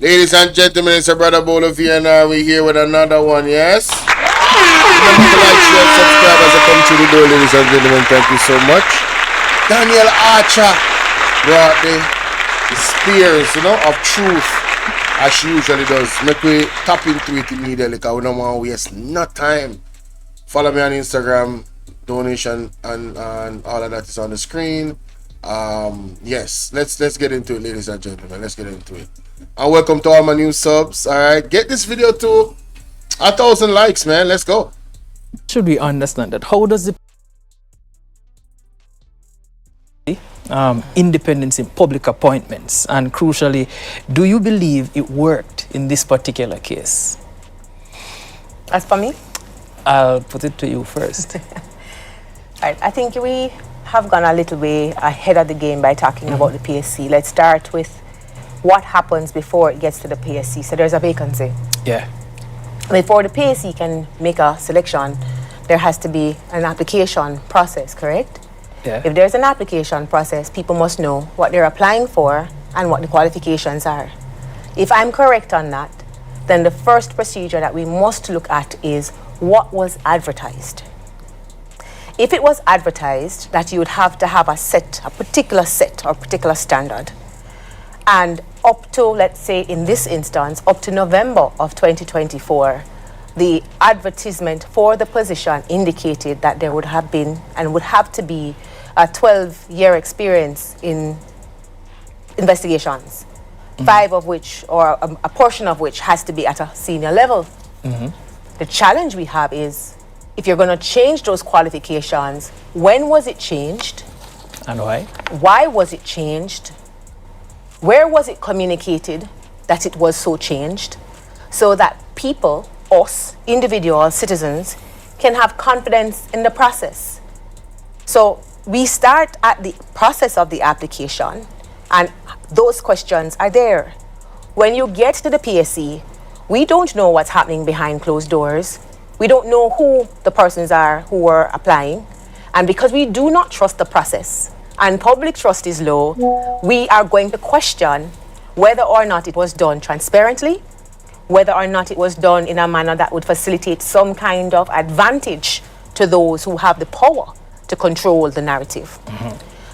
Ladies and gentlemen, it's your brother Bolo and we're here with another one, yes? Remember to like, share, subscribe as I come through the door, ladies and gentlemen. Thank you so much. Danielle Archer brought the spears, of truth, as she usually does. Make we tap into it immediately, because we don't want to waste no time. Follow me on Instagram, donation and all of that is on the screen. Yes, let's get into it, ladies and gentlemen. Let's get into it. And welcome to all my new subs. Alright, get this video to 1,000 likes, man. Let's go. Should we understand that? How does the independence in public appointments, and crucially, do you believe it worked in this particular case? As for me? I'll put it to you first. Right, I think we have gone a little way ahead of the game by talking about the PSC. Let's start with what happens before it gets to the PSC. So there's a vacancy. Yeah. Before the PSC can make a selection, there has to be an application process, correct? Yeah. If there's an application process, people must know what they're applying for and what the qualifications are. If I'm correct on that, then the first procedure that we must look at is what was advertised. If it was advertised that you would have to have a particular set or particular standard, and up to, let's say in this instance, up to November of 2024, the advertisement for the position indicated that there would have been and would have to be a 12-year experience in investigations, 5 of which, or a portion of which, has to be at a senior level. The challenge we have is, if you're going to change those qualifications, when was it changed? And why? Why was it changed? Where was it communicated that it was so changed? So that people, us, individual citizens, can have confidence in the process. So we start at the process of the application, and those questions are there. When you get to the PSC, we don't know what's happening behind closed doors. We don't know who the persons are who are applying. And because we do not trust the process, and public trust is low, we are going to question whether or not it was done transparently, whether or not it was done in a manner that would facilitate some kind of advantage to those who have the power to control the narrative.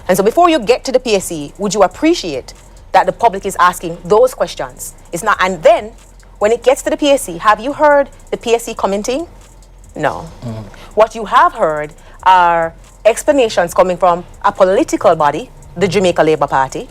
And so before you get to the PSC, would you appreciate that the public is asking those questions? It's not, and then when it gets to the PSC, have you heard the PSC commenting? No. What you have heard are explanations coming from a political body, the Jamaica Labour Party.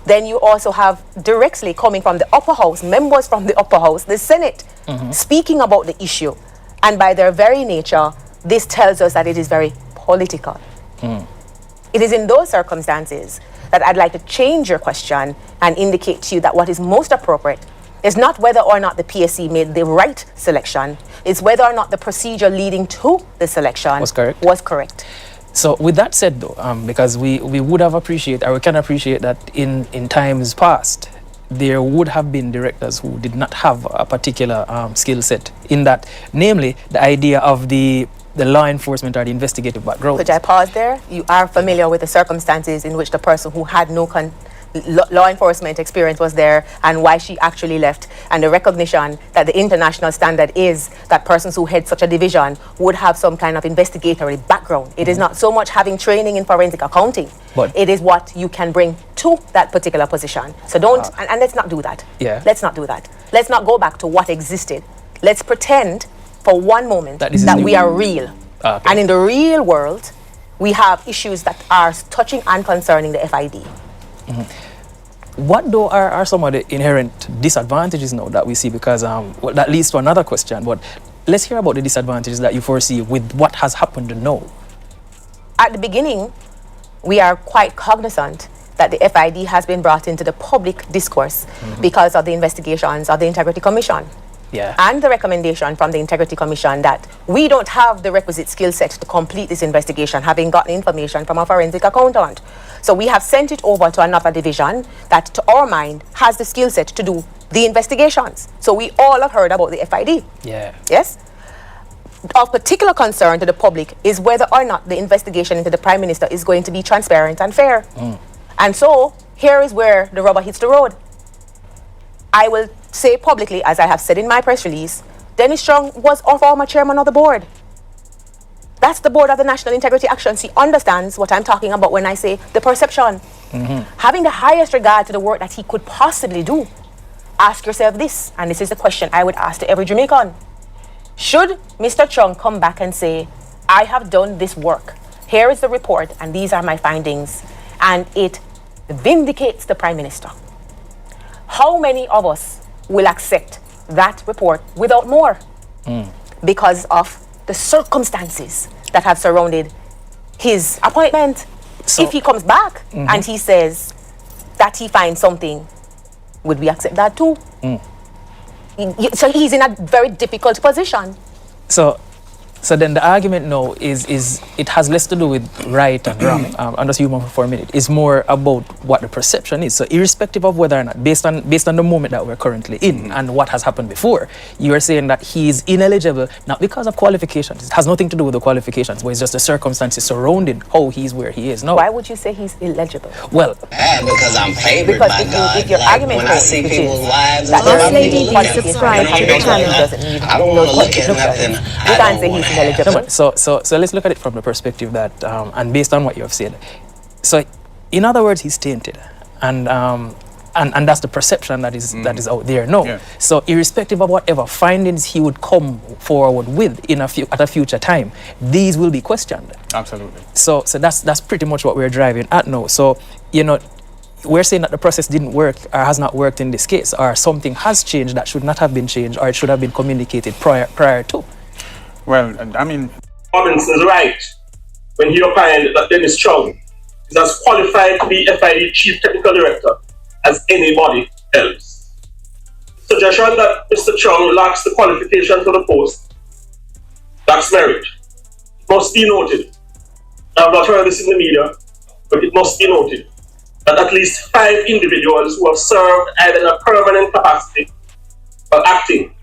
Then you also have directly coming from the upper house, members from the upper house, the Senate, speaking about the issue. And by their very nature, this tells us that it is very political. It is in those circumstances that I'd like to change your question and indicate to you that what is most appropriate is not whether or not the PSC made the right selection, it's whether or not the procedure leading to the selection was correct. So with that said though, because we would have appreciated, or we can appreciate that in times past, there would have been directors who did not have a particular skill set in that, namely the idea of the law enforcement or the investigative background. Could I pause there? You are familiar with the circumstances in which the person who had no law enforcement experience was there, and why she actually left, and the recognition that the international standard is that persons who head such a division would have some kind of investigatory background. It is not so much having training in forensic accounting, but it is what you can bring to that particular position. So don't, and let's not do that. Yeah. Let's not do that. Let's not go back to what existed. Let's pretend for one moment that we are real. Okay. And in the real world, we have issues that are touching and concerning the FID. What though are some of the inherent disadvantages now that we see? Because well, that leads to another question, but let's hear about the disadvantages that you foresee with what has happened now. At the beginning, we are quite cognizant that the FID has been brought into the public discourse because of the investigations of the Integrity Commission. Yeah. And the recommendation from the Integrity Commission that we don't have the requisite skill set to complete this investigation, having gotten information from a forensic accountant. So we have sent it over to another division that, to our mind, has the skill set to do the investigations. So we all have heard about the FID. Yeah. Yes? Of particular concern to the public is whether or not the investigation into the Prime Minister is going to be transparent and fair. And so here is where the rubber hits the road. I will say publicly, as I have said in my press release, Dennis Chung was a former chairman of the board. That's the board of the National Integrity Action. He understands what I'm talking about when I say the perception. Having the highest regard to the work that he could possibly do. Ask yourself this, and this is the question I would ask to every Jamaican. Should Mr. Chung come back and say, I have done this work, here is the report, and these are my findings, and it vindicates the Prime Minister? How many of us will accept that report without more? Because of the circumstances that have surrounded his appointment. So, if he comes back and he says that he finds something, would we accept that too? So he's in a very difficult position. So then the argument now is it has less to do with right and wrong. I'm just human for a minute. It's more about what the perception is. So irrespective of whether or not, based on the moment that we're currently in and what has happened before, you are saying that he's ineligible not because of qualifications. It has nothing to do with the qualifications, but it's just the circumstances surrounding how he's where he is now. Why would you say he's illegible? Well, because I'm favored because by God. if your argument when I holds, see which people's is lives, that and there stuff, are people subscribe to the channel. I don't want to look at nothing. You can't say he's ineligible. So let's look at it from the perspective that, and based on what you have said. So, in other words, he's tainted, and that's the perception that is out there now. Yeah. So, irrespective of whatever findings he would come forward with at a future time, these will be questioned. Absolutely. So that's pretty much what we're driving at now. So, we're saying that the process didn't work or has not worked in this case, or something has changed that should not have been changed, or it should have been communicated prior to. Well, I mean, Robinson's right when he opined that Dennis Chung is as qualified to be FID Chief Technical Director as anybody else. The suggestion that Mr. Chung lacks the qualification for the post lacks merit. It must be noted, I've not heard this in the media, but it must be noted that at least 5 individuals who have served either in a permanent capacity or acting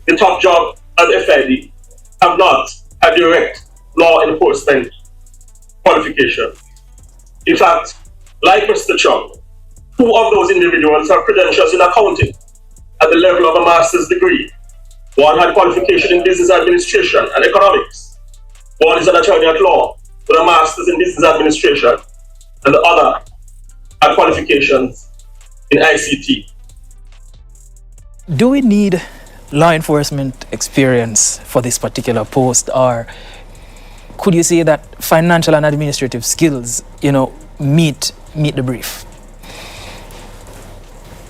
the top job at FID have not a direct law enforcement qualification. In fact, like Mr. Chung, 2 of those individuals have credentials in accounting at the level of a master's degree. One had qualification in business administration and economics. One is an attorney at law with a master's in business administration, and the other had qualifications in ICT. Do we need law enforcement experience for this particular post, or could you say that financial and administrative skills, meet the brief?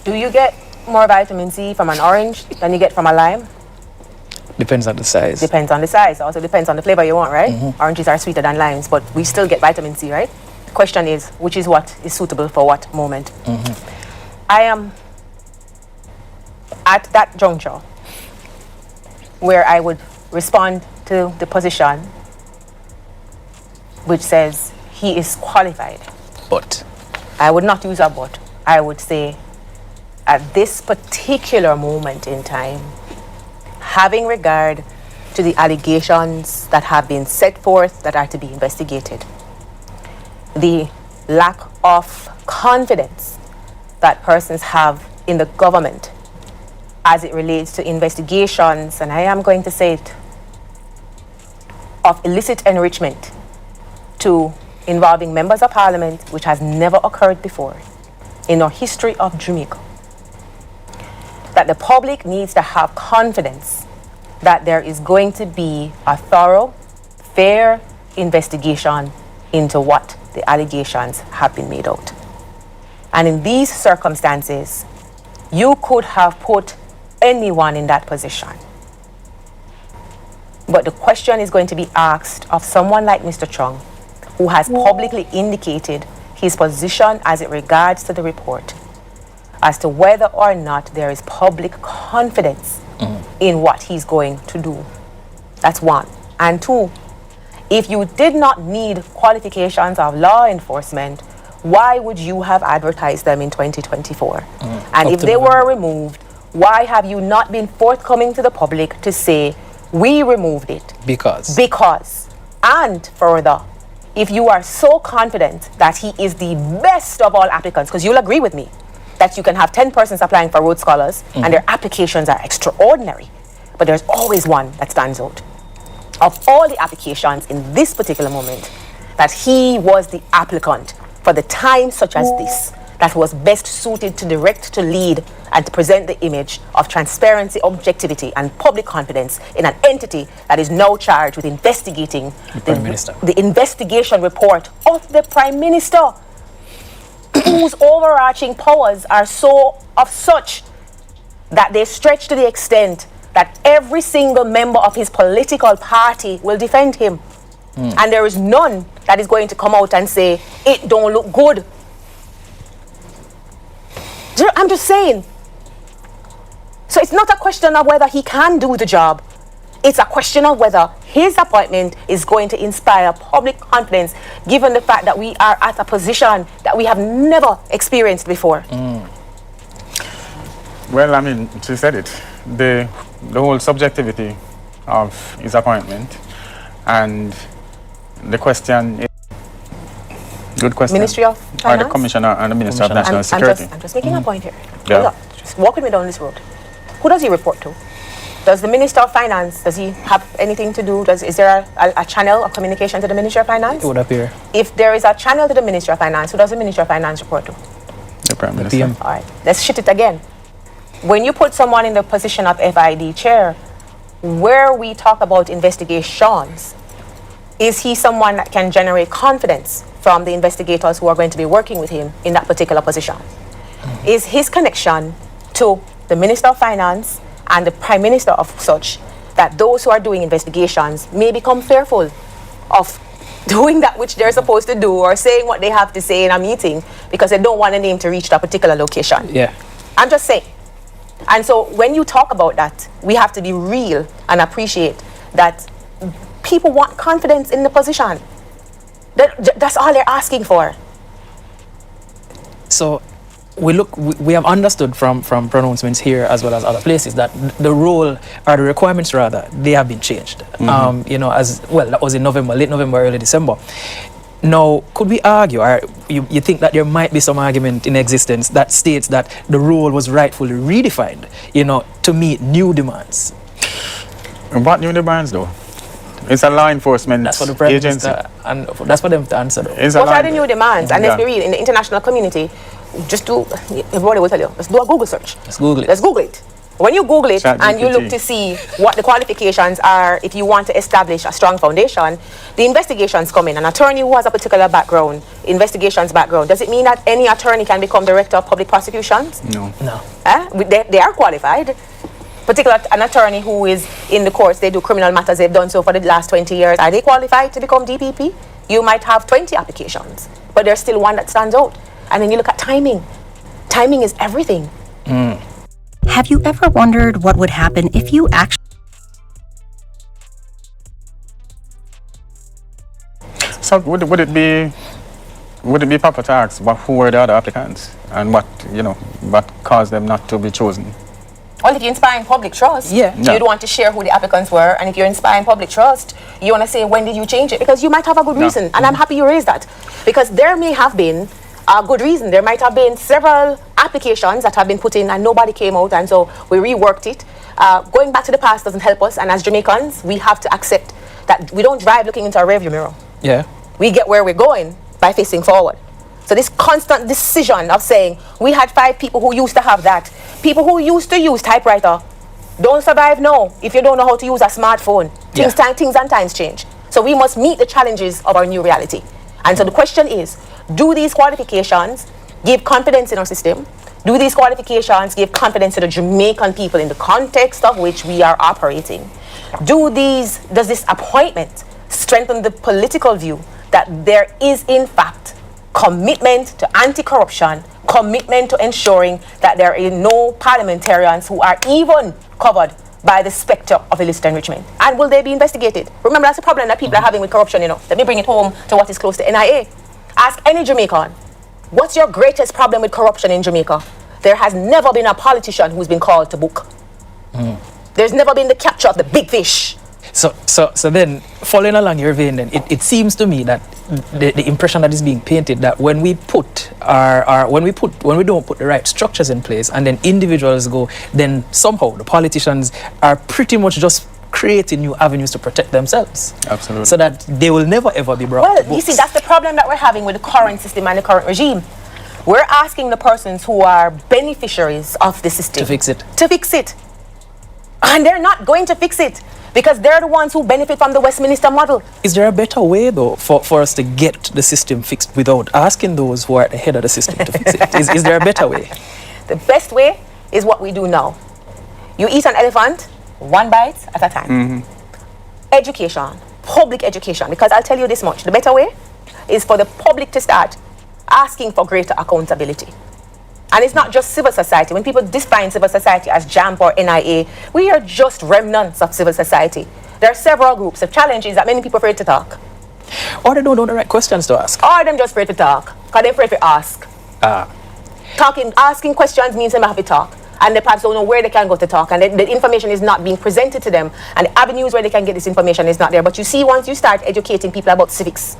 Do you get more vitamin C from an orange than you get from a lime? Depends on the size. Depends on the size. Also depends on the flavor you want, right? Oranges are sweeter than limes, but we still get vitamin C, right? The question is, which is what is suitable for what moment? I am at that juncture where I would respond to the position which says he is qualified. But I would not use a but. I would say at this particular moment in time, having regard to the allegations that have been set forth that are to be investigated, the lack of confidence that persons have in the government as it relates to investigations, and I am going to say it, of illicit enrichment to involving members of parliament, which has never occurred before in our history of Jamaica. That the public needs to have confidence that there is going to be a thorough, fair investigation into what the allegations have been made out. And in these circumstances, you could have put anyone in that position. But the question is going to be asked of someone like Mr. Chung, who has publicly indicated his position as it regards to the report, as to whether or not there is public confidence in what he's going to do. That's one. And 2, if you did not need qualifications of law enforcement, why would you have advertised them in 2024? And if they were removed, why have you not been forthcoming to the public to say, we removed it? Because. And further, if you are so confident that he is the best of all applicants, because you'll agree with me that you can have 10 persons applying for Rhodes Scholars and their applications are extraordinary. But there's always one that stands out. Of all the applications in this particular moment, that he was the applicant for the time such as this, that was best suited to direct, to lead, and to present the image of transparency, objectivity, and public confidence in an entity that is now charged with investigating the investigation report of the Prime Minister, whose overarching powers are of such that they stretch to the extent that every single member of his political party will defend him. And there is none that is going to come out and say, it don't look good. I'm just saying. So it's not a question of whether he can do the job. It's a question of whether his appointment is going to inspire public confidence, given the fact that we are at a position that we have never experienced before. Well, I mean, she said it. The whole subjectivity of his appointment and the question is, good question. Ministry of Finance? Or the Commissioner and the Minister of National Security. I'm just making a point here. Yeah. Hold up. Just walk with me down this road. Who does he report to? Does the Minister of Finance, does he have anything to do? Is there a channel of communication to the Ministry of Finance? It would appear. If there is a channel to the Ministry of Finance, who does the Ministry of Finance report to? The Prime Minister. PM. All right, let's shit it again. When you put someone in the position of FID chair, where we talk about investigations, is he someone that can generate confidence from the investigators who are going to be working with him in that particular position? Is his connection to the Minister of Finance and the Prime Minister of such that those who are doing investigations may become fearful of doing that which they're supposed to do or saying what they have to say in a meeting because they don't want a name to reach that particular location? Yeah. I'm just saying. And so when you talk about that, we have to be real and appreciate that people want confidence in the position. That's all they're asking for. So we have understood from pronouncements here as well as other places that the role or the requirements rather, they have been changed. You know, as well, that was in November, late November, early December. Now, could we argue, or you think that there might be some argument in existence that states that the role was rightfully redefined, you know, to meet new demands? What new demands though? It's a law enforcement That's for the Prime agency. Minister, and that's for them to answer though. It's What are the new demands? And let's Yeah. be real, in the international community, just do, everybody will tell you, let's do a Google search. Let's Google it. Let's Google it. When you Google it and you ChatGPT. look to see what the qualifications are, if you want to establish a strong foundation, the investigations come in. An attorney who has a particular background, investigations background, does it mean that any attorney can become director of public prosecutions? No. No. They are qualified. Particularly an attorney who is in the courts, they do criminal matters, they've done so for the last 20 years. Are they qualified to become DPP? You might have 20 applications, but there's still one that stands out. And then you look at timing. Timing is everything. Have you ever wondered what would happen if you actually... So would it be proper to ask who were the other applicants and what caused them not to be chosen? Well, if you're inspiring public trust, Yeah. Yeah. you'd want to share who the applicants were. And if you're inspiring public trust, you want to say, when did you change it? Because you might have a good Yeah. reason. And I'm happy you raised that. Because there may have been a good reason. There might have been several applications that have been put in and nobody came out. And so we reworked it. Going back to the past doesn't help us. And as Jamaicans, we have to accept that we don't drive looking into a rearview mirror. Yeah. We get where we're going by facing forward. So this constant decision of saying, we had 5 people who used to have that. People who used to use typewriter don't survive now if you don't know how to use a smartphone. Things and times change. So we must meet the challenges of our new reality. And so the question is, do these qualifications give confidence in our system? Do these qualifications give confidence to the Jamaican people in the context of which we are operating? Does this appointment strengthen the political view that there is in fact commitment to anti-corruption, commitment to ensuring that there are no parliamentarians who are even covered by the spectre of illicit enrichment? And will they be investigated? Remember, that's the problem that people are having with corruption, Let me bring it home to what is close to NIA. Ask any Jamaican, what's your greatest problem with corruption in Jamaica? There has never been a politician who's been called to book. There's never been the capture of the big fish. So then, following along your vein, then it seems to me that the impression that is being painted that when we don't put the right structures in place, and then individuals go, then somehow the politicians are pretty much just creating new avenues to protect themselves. Absolutely. So that they will never ever be brought to Well, books. you see, that's the problem that we're having with the current system and the current regime. We're asking the persons who are beneficiaries of the system To fix it. To fix it. And they're not going to fix it because they're the ones who benefit from the Westminster model. Is there a better way, though, for us to get the system fixed without asking those who are at the head of the system to fix it? Is there a better way? The best way is what we do now. You eat an elephant one bite at a time. Education, public education, because I'll tell you this much. The better way is for the public to start asking for greater accountability. And it's not just civil society. When people define civil society as JAMP or NIA, we are just remnants of civil society. There are several groups. The challenge is that many people are afraid to talk. Or they don't know the right questions to ask. Or them just afraid to talk, because they're afraid to ask. Asking questions means they have to talk. And they perhaps don't know where they can go to talk. And the information is not being presented to them. And the avenues where they can get this information is not there. But you see, once you start educating people about civics,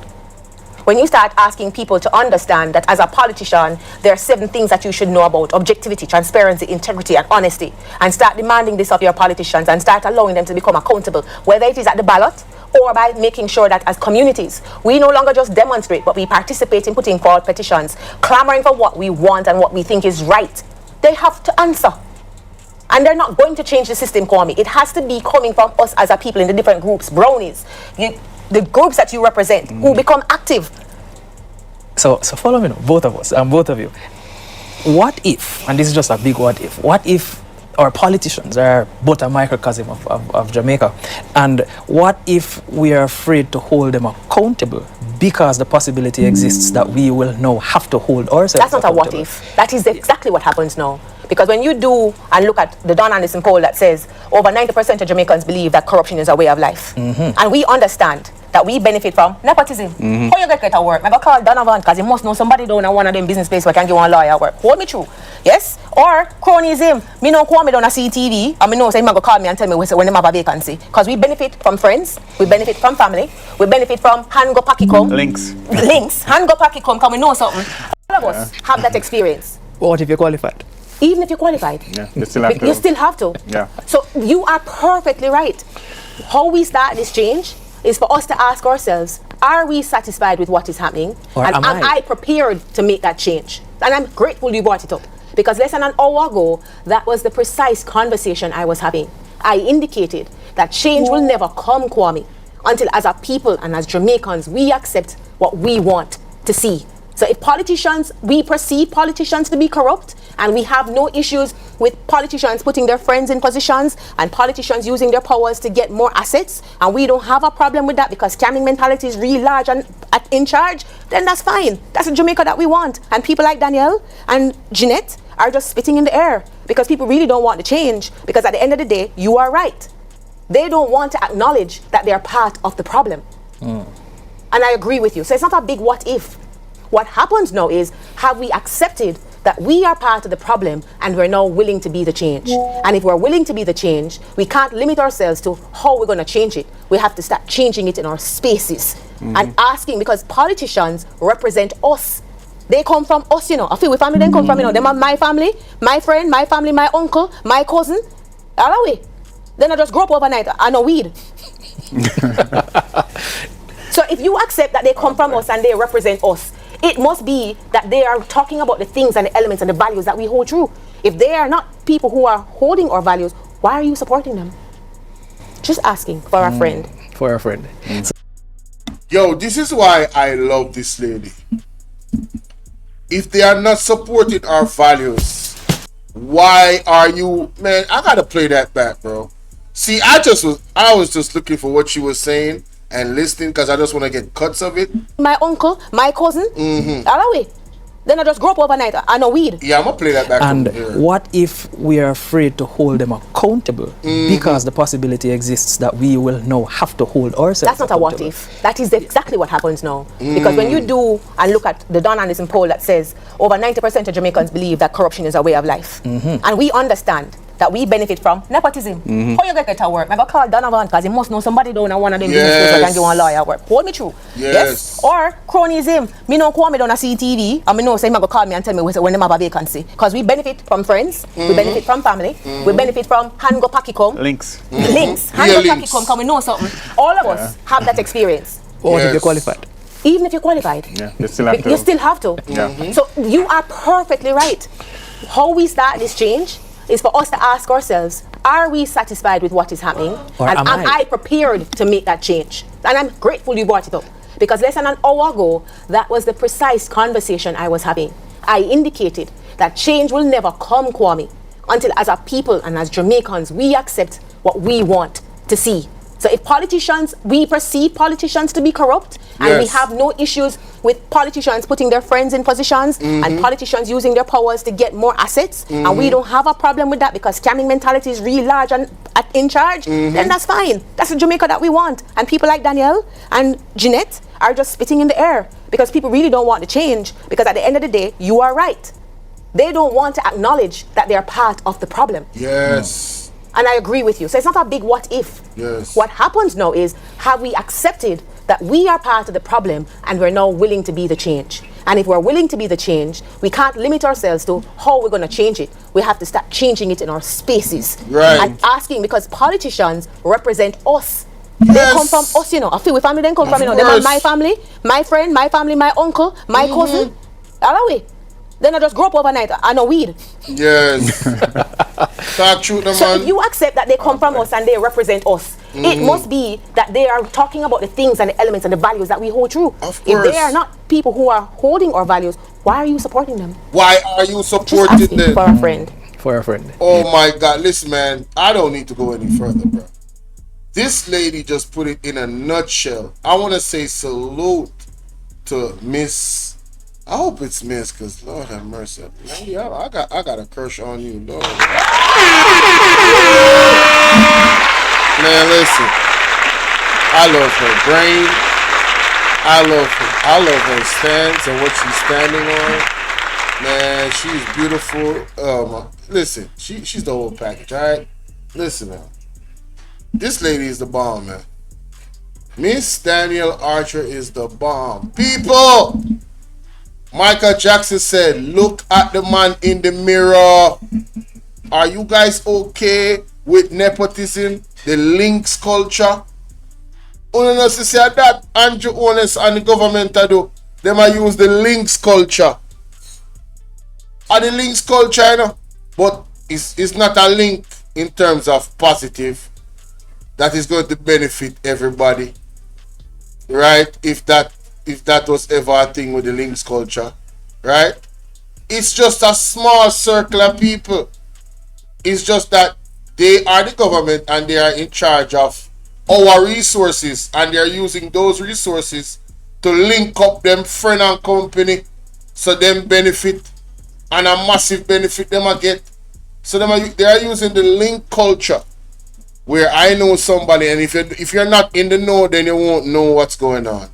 when you start asking people to understand that as a politician, there are 7 things that you should know about: objectivity, transparency, integrity, and honesty, and start demanding this of your politicians and start allowing them to become accountable, whether it is at the ballot or by making sure that as communities, we no longer just demonstrate, but we participate in putting forward petitions, clamoring for what we want and what we think is right. They have to answer. And they're not going to change the system, Kwame. It has to be coming from us as a people in the different groups, brownies, the groups that you represent, who become active. So follow me now, both of us, and both of you. What if, and this is just a big what if our politicians are but a microcosm of Jamaica, and what if we are afraid to hold them accountable because the possibility exists that we will now have to hold ourselves That's not a accountable? what if. That is exactly what happens now. Because when you do and look at the Don Anderson poll that says over 90% of Jamaicans believe that corruption is a way of life. And we understand that we benefit from nepotism. How you get to work? I go call Donovan because he must know somebody down in one of them business places where can give one lawyer work. Hold me through. Yes? Or cronyism. Me know Kwame down a CTV and me know say him go call me and tell me when them have a vacancy. Because we benefit from friends, we benefit from family, we benefit from hand go packy come. Links. Hand go packy come because we know something. All of us have that experience. What if you're qualified? Even if you're qualified. Yeah, you still have to. You still have to. Yeah. So you are perfectly right. How we start this change is for us to ask ourselves, are we satisfied with what is happening? Or and am I prepared to make that change? And I'm grateful you brought it up. Because less than an hour ago, that was the precise conversation I was having. I indicated that change will never come, Kwame, until as a people and as Jamaicans, we accept what we want to see. So if we perceive politicians to be corrupt, and we have no issues with politicians putting their friends in positions and politicians using their powers to get more assets, and we don't have a problem with that because scamming mentality is really large and in charge, then that's fine. That's the Jamaica that we want. And people like Danielle and Jeanette are just spitting in the air because people really don't want to change, because at the end of the day, you are right. They don't want to acknowledge that they're part of the problem. And I agree with you. So it's not a big what if. What happens now is, have we accepted that we are part of the problem and we're now willing to be the change? And if we're willing to be the change, we can't limit ourselves to how we're going to change it. We have to start changing it in our spaces and asking, because politicians represent us. They come from us, you know. I feel we family then come from, you know. Them are my family, my friend, my family, my uncle, my cousin. All the way. Then I just grow up overnight. I know weed. So if you accept that they come from us and they represent us, it must be that they are talking about the things and the elements and the values that we hold true. If they are not people who are holding our values, why are you supporting them? Just asking for a friend. For a friend. Yo, this is why I love this lady. If they are not supporting our values, why are you... Man, I gotta play that back, bro. See, I was just looking for what she was saying and listening because I just want to get cuts of it. My uncle, my cousin, all the way. Then I just grow up overnight. I know weed. Yeah, I'm gonna play that back. And what if we are afraid to hold them accountable because the possibility exists that we will now have to hold ourselves That's not a what if. That is exactly what happens now. Because when you do and look at the Don Anderson poll that says over 90% of Jamaicans believe that corruption is a way of life. And we understand that we benefit from nepotism. How you get to work? I got call Donovan because he must know somebody down and one of them business so I can get one lawyer work. Hold me through. Yes. Or cronyism. Me no call me down a CTV and me know say him go call me and tell me when them have a vacancy. Because we benefit from friends, we benefit from family, we benefit from hand go packy come. Links. Links. Hand go packy come because we know something. All of us have that experience. Or if you're qualified. Even if you're qualified. Yeah, you still have to. You still have to. Yeah. So you are perfectly right. How we start this change is for us to ask ourselves, are we satisfied with what is happening? Or and am I prepared to make that change? And I'm grateful you brought it up. Because less than an hour ago, that was the precise conversation I was having. I indicated that change will never come, Kwame, until as a people and as Jamaicans, we accept what we want to see. So if politicians, we perceive politicians to be corrupt, and we have no issues with politicians putting their friends in positions and politicians using their powers to get more assets, and we don't have a problem with that because scamming mentality is really large and in charge, then that's fine. That's the Jamaica that we want. And people like Danielle and Jeanette are just spitting in the air because people really don't want to change, because at the end of the day, you are right. They don't want to acknowledge that they're part of the problem. Yes. And I agree with you. So it's not a big what if. Yes. What happens now is, have we accepted that we are part of the problem and we're now willing to be the change? And if we're willing to be the change, we can't limit ourselves to how we're going to change it. We have to start changing it in our spaces. Right. And asking, because politicians represent us. They come from us, you know. I feel we family then come from, you know. They are my family, my friend, my family, my uncle, my cousin. All the way. Then I just grow up overnight. I know weed. Yes. Talk truth, man. So if you accept that they come from us and they represent us, it must be that they are talking about the things and the elements and the values that we hold true. Of If course. they are not people who are holding our values, why are you supporting them? Why are you Just supporting asking them? for a friend. For a friend. Oh my God, listen, man, I don't need to go any further, bro. This lady just put it in a nutshell. I want to say salute to Miss. I hope it's Miss, because Lord have mercy. Man, yeah, I got a crush on you, Lord. Man, listen. I love her brain. I love her stance and what she's standing on. Man, she's beautiful. Listen, she's the whole package, alright? Listen, man. This lady is the bomb, man. Miss Danielle Archer is the bomb. People! Michael Jackson said, look at the man in the mirror. Are you guys okay with nepotism, the links culture? Only know to say that Andrew Holness and the government do. Them a use the links culture. And the links culture, you know, but it's not a link in terms of positive that is going to benefit everybody, right? If that was ever a thing with the links culture, right? It's just a small circle of people. It's just that they are the government and they are in charge of our resources, and they are using those resources to link up them friend and company, so them benefit, and a massive benefit them a get. So they are using the link culture, where I know somebody, and if you're not in the know, then you won't know what's going on.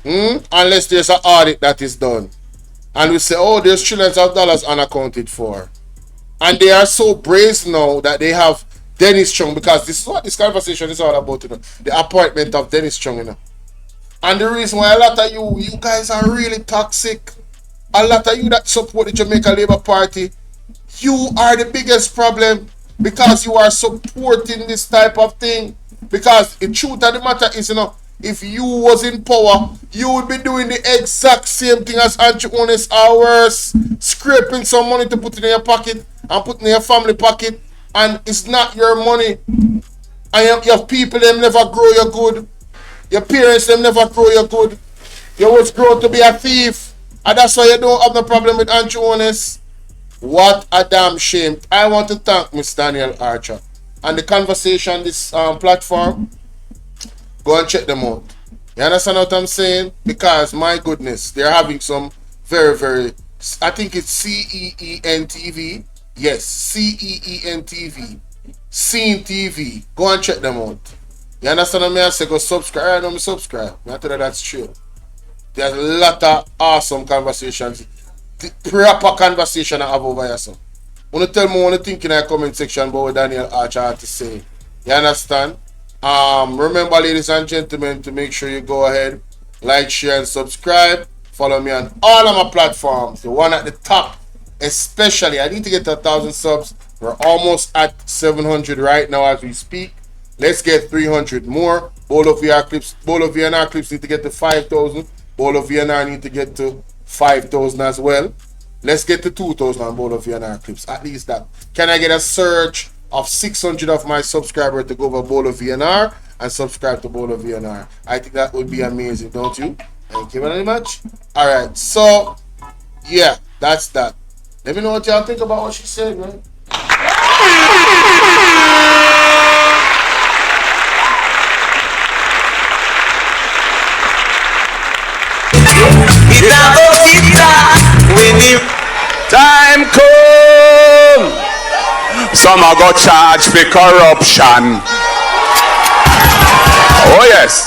Unless there's an audit that is done, and we say, oh, there's trillions of dollars unaccounted for. And they are so brazen now that they have Dennis Chung, because this is what this conversation is all about, you know, the appointment of Dennis Chung, you know. And the reason why a lot of you guys are really toxic, a lot of you that support the Jamaica Labour Party, you are the biggest problem, because you are supporting this type of thing. Because the truth of the matter is, you know, if you was in power, you would be doing the exact same thing as Andrew Holness or worse, scraping some money to put in your pocket and put in your family pocket, and it's not your money. And your people, them never grow you good. Your parents, them never grow you good. You was grown to be a thief, and that's why you don't have no problem with Andrew Holness. What a damn shame. I want to thank Miss Danielle Archer and the conversation, this platform. Go and check them out. You understand what I'm saying? Because my goodness, they're having some very, very, I think it's CEEN TV. Yes, CEEN TV. Scene TV. Go and check them out. You understand what I say? Go subscribe. I don't subscribe. I tell you that's true. There's a lot of awesome conversations. The proper conversation I have over here, so. want to tell me what you think in the comment section about what Danielle Archer had to say. You understand? Remember, ladies and gentlemen, to make sure you go ahead, like, share, and subscribe. Follow me on all of my platforms. The one at the top, especially. I need to get to 1,000 subs. We're almost at 700 right now as we speak. Let's get 300 more. Bolo VNR clips need to get to 5,000. Bolo VNR need to get to 5,000 as well. Let's get to 2,000 on Bolo VNR clips. At least that. Can I get a surge of 600 of my subscribers to go over Bolo VNR and subscribe to Bolo VNR? I think that would be amazing, don't you? Thank you very much. Alright, so yeah, that's that. Let me know what y'all think about what she said, man. Time come. Some are got charged for corruption. Oh yes.